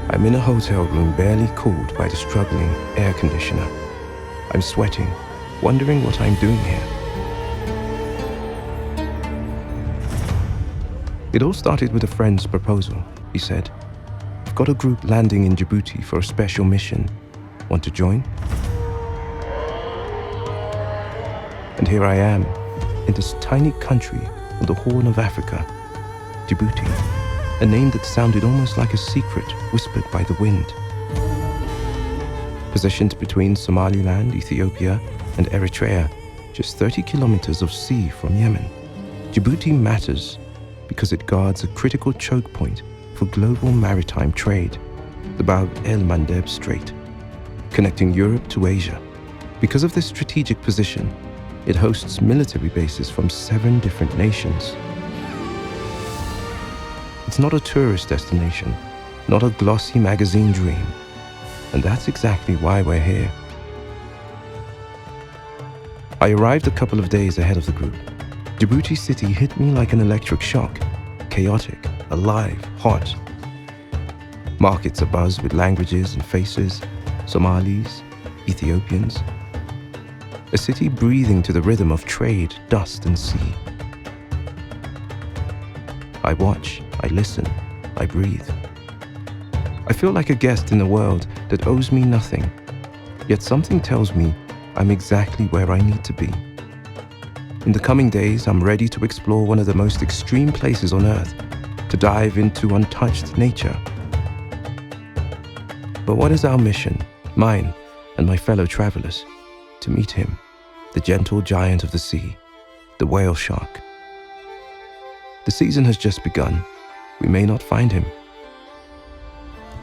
I'm in a hotel room barely cooled by the struggling air conditioner. I'm sweating, wondering what I'm doing here. It all started with a friend's proposal. He said, "I've got a group landing in Djibouti for a special mission. Want to join?" And here I am, in this tiny country on the Horn of Africa, Djibouti, a name that sounded almost like a secret whispered by the wind. Positioned between Somaliland, Ethiopia, and Eritrea, just 30 kilometers of sea from Yemen, Djibouti matters because it guards a critical choke point for global maritime trade, the Bab el-Mandeb Strait, connecting Europe to Asia. Because of this strategic position, it hosts military bases from 7 different nations. It's not a tourist destination, not a glossy magazine dream, and that's exactly why we're here. I arrived a couple of days ahead of the group. Djibouti city hit me like an electric shock, chaotic, alive, hot. Markets abuzz with languages and faces, Somalis, Ethiopians. A city breathing to the rhythm of trade, dust, and sea. I watch, I listen, I breathe. I feel like a guest in a world that owes me nothing, yet something tells me I'm exactly where I need to be. In the coming days, I'm ready to explore one of the most extreme places on Earth, to dive into untouched nature. But what is our mission, mine and my fellow travelers? To meet him, the gentle giant of the sea, the whale shark. The season has just begun. We may not find him.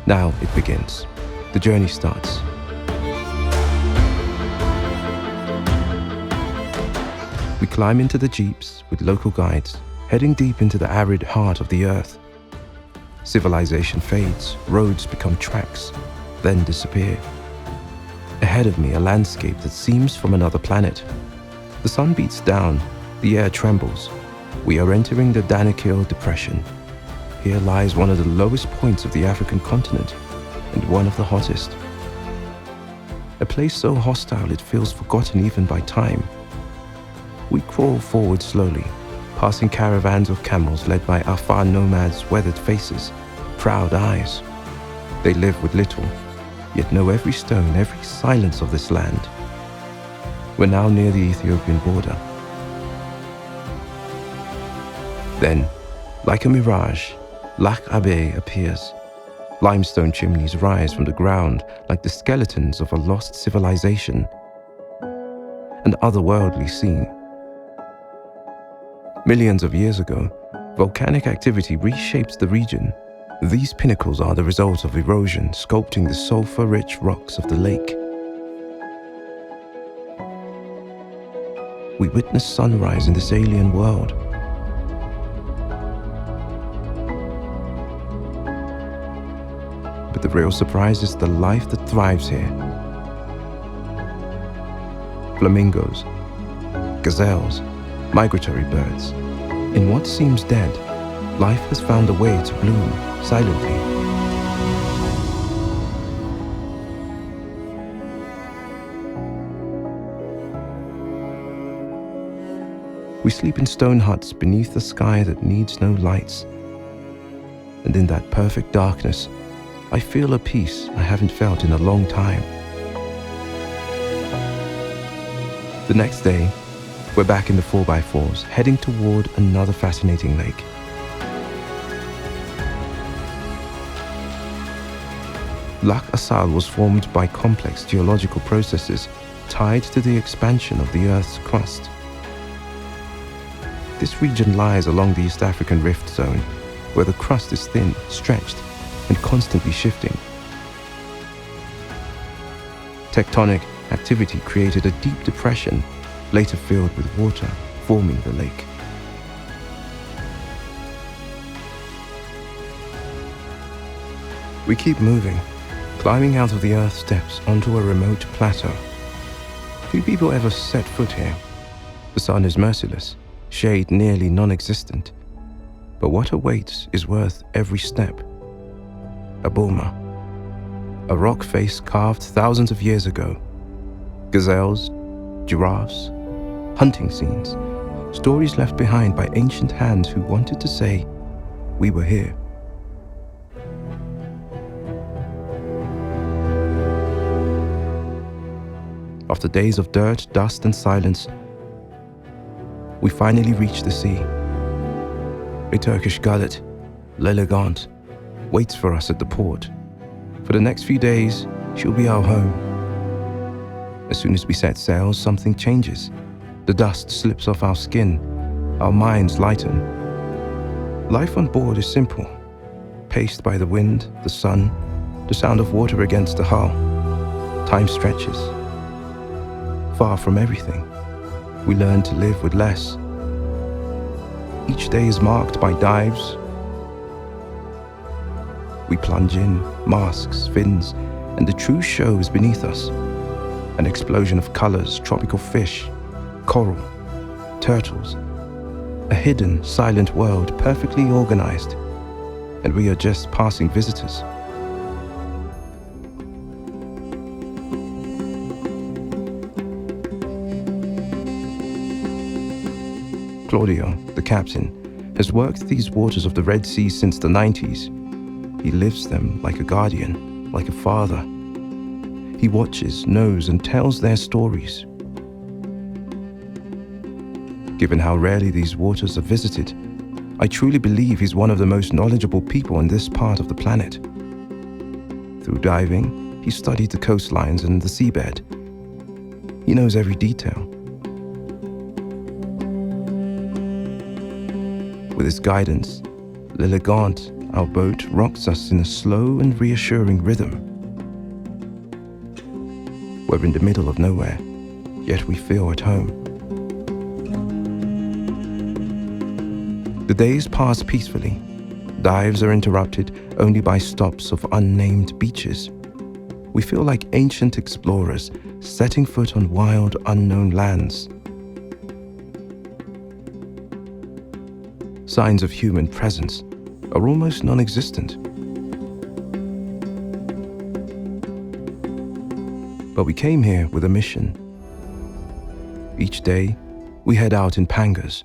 Now it begins. The journey starts. We climb into the jeeps with local guides, heading deep into the arid heart of the earth. Civilization fades, roads become tracks, then disappear. Ahead of me, a landscape that seems from another planet. The sun beats down, the air trembles. We are entering the Danakil Depression. Here lies one of the lowest points of the African continent, and one of the hottest. A place so hostile it feels forgotten even by time. We crawl forward slowly, passing caravans of camels led by Afar nomads' weathered faces, proud eyes. They live with little, yet know every stone, every silence of this land. We're now near the Ethiopian border. Then, like a mirage, Abbe appears. Limestone chimneys rise from the ground like the skeletons of a lost civilization. An otherworldly scene. Millions of years ago, volcanic activity reshaped the region. These pinnacles are the result of erosion sculpting the sulfur-rich rocks of the lake. We witness sunrise in this alien world. But the real surprise is the life that thrives here. Flamingos, gazelles, migratory birds. In what seems dead, life has found a way to bloom silently. We sleep in stone huts beneath a sky that needs no lights. And in that perfect darkness, I feel a peace I haven't felt in a long time. The next day, we're back in the 4x4s, heading toward another fascinating lake. Assal was formed by complex geological processes tied to the expansion of the Earth's crust. This region lies along the East African Rift Zone, where the crust is thin, stretched, and constantly shifting. Tectonic activity created a deep depression, later filled with water, forming the lake. We keep moving, climbing out of the Earth's depths onto a remote plateau. Few people ever set foot here. The sun is merciless, shade nearly non-existent. But what awaits is worth every step. Abourmā, a rock face carved thousands of years ago. Gazelles, giraffes, hunting scenes, stories left behind by ancient hands who wanted to say, "We were here." After days of dirt, dust, and silence, we finally reached the sea. A Turkish gulet, l'Elegant, waits for us at the port. For the next few days, she'll be our home. As soon as we set sail, something changes. The dust slips off our skin, our minds lighten. Life on board is simple, paced by the wind, the sun, the sound of water against the hull. Time stretches. Far from everything, we learn to live with less. Each day is marked by dives. We plunge in, masks, fins, and the true show is beneath us. An explosion of colors, tropical fish, coral, turtles. A hidden, silent world perfectly organized. And we are just passing visitors. Claudio, the captain, has worked these waters of the Red Sea since the 90s. He lives them like a guardian, like a father. He watches, knows, and tells their stories. Given how rarely these waters are visited, I truly believe he's one of the most knowledgeable people on this part of the planet. Through diving, he studied the coastlines and the seabed. He knows every detail. With his guidance, l'Elegant, our boat, rocks us in a slow and reassuring rhythm. We're in the middle of nowhere, yet we feel at home. The days pass peacefully. Dives are interrupted only by stops of unnamed beaches. We feel like ancient explorers setting foot on wild, unknown lands. Signs of human presence are almost non-existent. But we came here with a mission. Each day, we head out in pangas,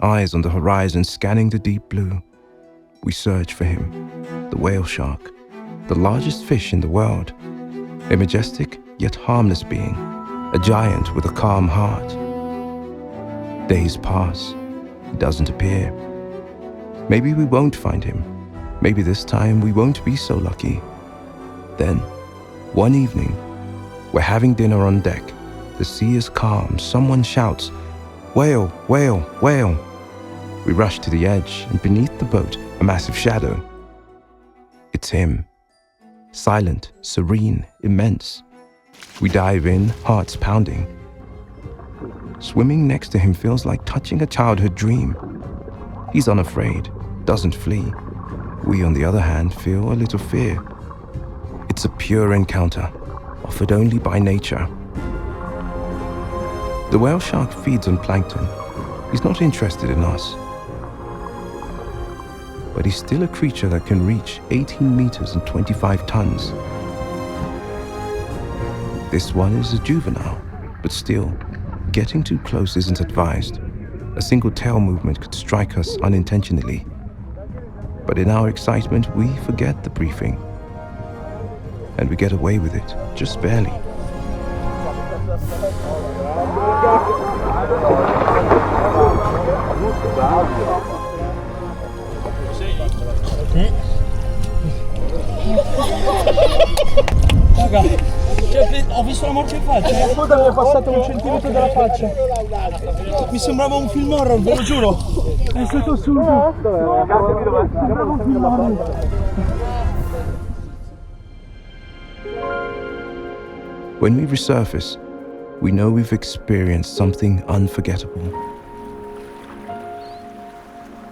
eyes on the horizon scanning the deep blue. We search for him, the whale shark, the largest fish in the world, a majestic yet harmless being, a giant with a calm heart. Days pass, he doesn't appear. Maybe we won't find him. Maybe this time we won't be so lucky. Then, one evening, we're having dinner on deck. The sea is calm. Someone shouts, "Whale, whale, whale." We rush to the edge, and beneath the boat, a massive shadow. It's him. Silent, serene, immense. We dive in, hearts pounding. Swimming next to him feels like touching a childhood dream. He's unafraid, doesn't flee. We, on the other hand, feel a little fear. It's a pure encounter, offered only by nature. The whale shark feeds on plankton. He's not interested in us. But he's still a creature that can reach 18 meters and 25 tons. This one is a juvenile, but still, getting too close isn't advised. A single tail movement could strike us unintentionally. But in our excitement, we forget the briefing. And we get away with it, just barely. Raga, ho visto la morte in faccia, la coda mi è passata 1 centimetro dalla faccia. Mi sembrava un film horror, ve lo giuro. È stato assurdo. Sembrava un film horror. When we resurface, we know we've experienced something unforgettable.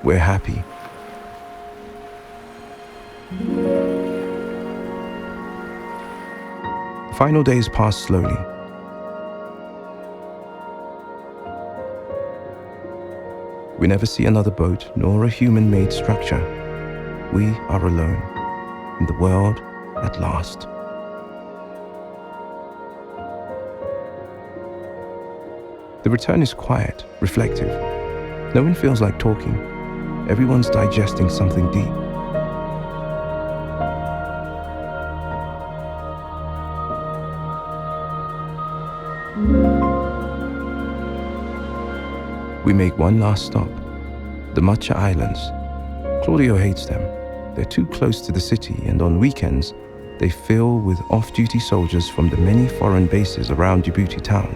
We're happy. The final days pass slowly. We never see another boat nor a human-made structure. We are alone in the world at last. The return is quiet, reflective. No one feels like talking. Everyone's digesting something deep. We make one last stop, the Macha Islands. Claudio hates them. They're too close to the city, and on weekends, they fill with off-duty soldiers from the many foreign bases around Djibouti town.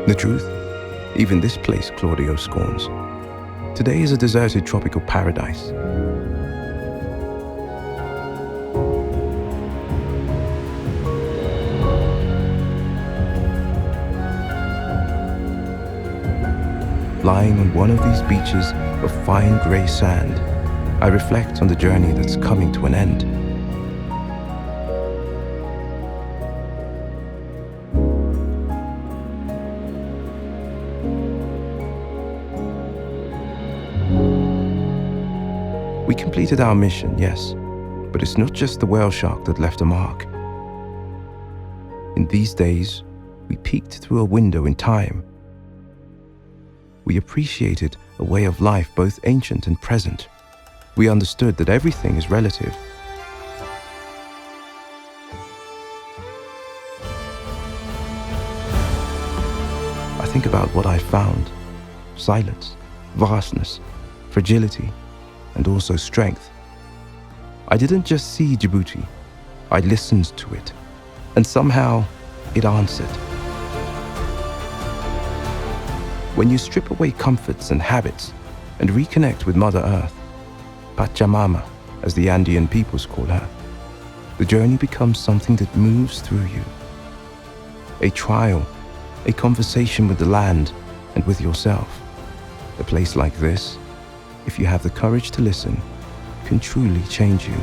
The truth? Even this place Claudio scorns. Today is a deserted tropical paradise. Lying on one of these beaches of fine grey sand, I reflect on the journey that's coming to an end. We completed our mission, yes, but it's not just the whale shark that left a mark. In these days, we peeked through a window in time. We appreciated a way of life both ancient and present. We understood that everything is relative. I think about what I found: silence, vastness, fragility, and also strength. I didn't just see Djibouti, I listened to it, and somehow it answered. When you strip away comforts and habits and reconnect with Mother Earth, Pachamama, as the Andean peoples call her, the journey becomes something that moves through you. A trial, a conversation with the land and with yourself. A place like this, if you have the courage to listen, can truly change you.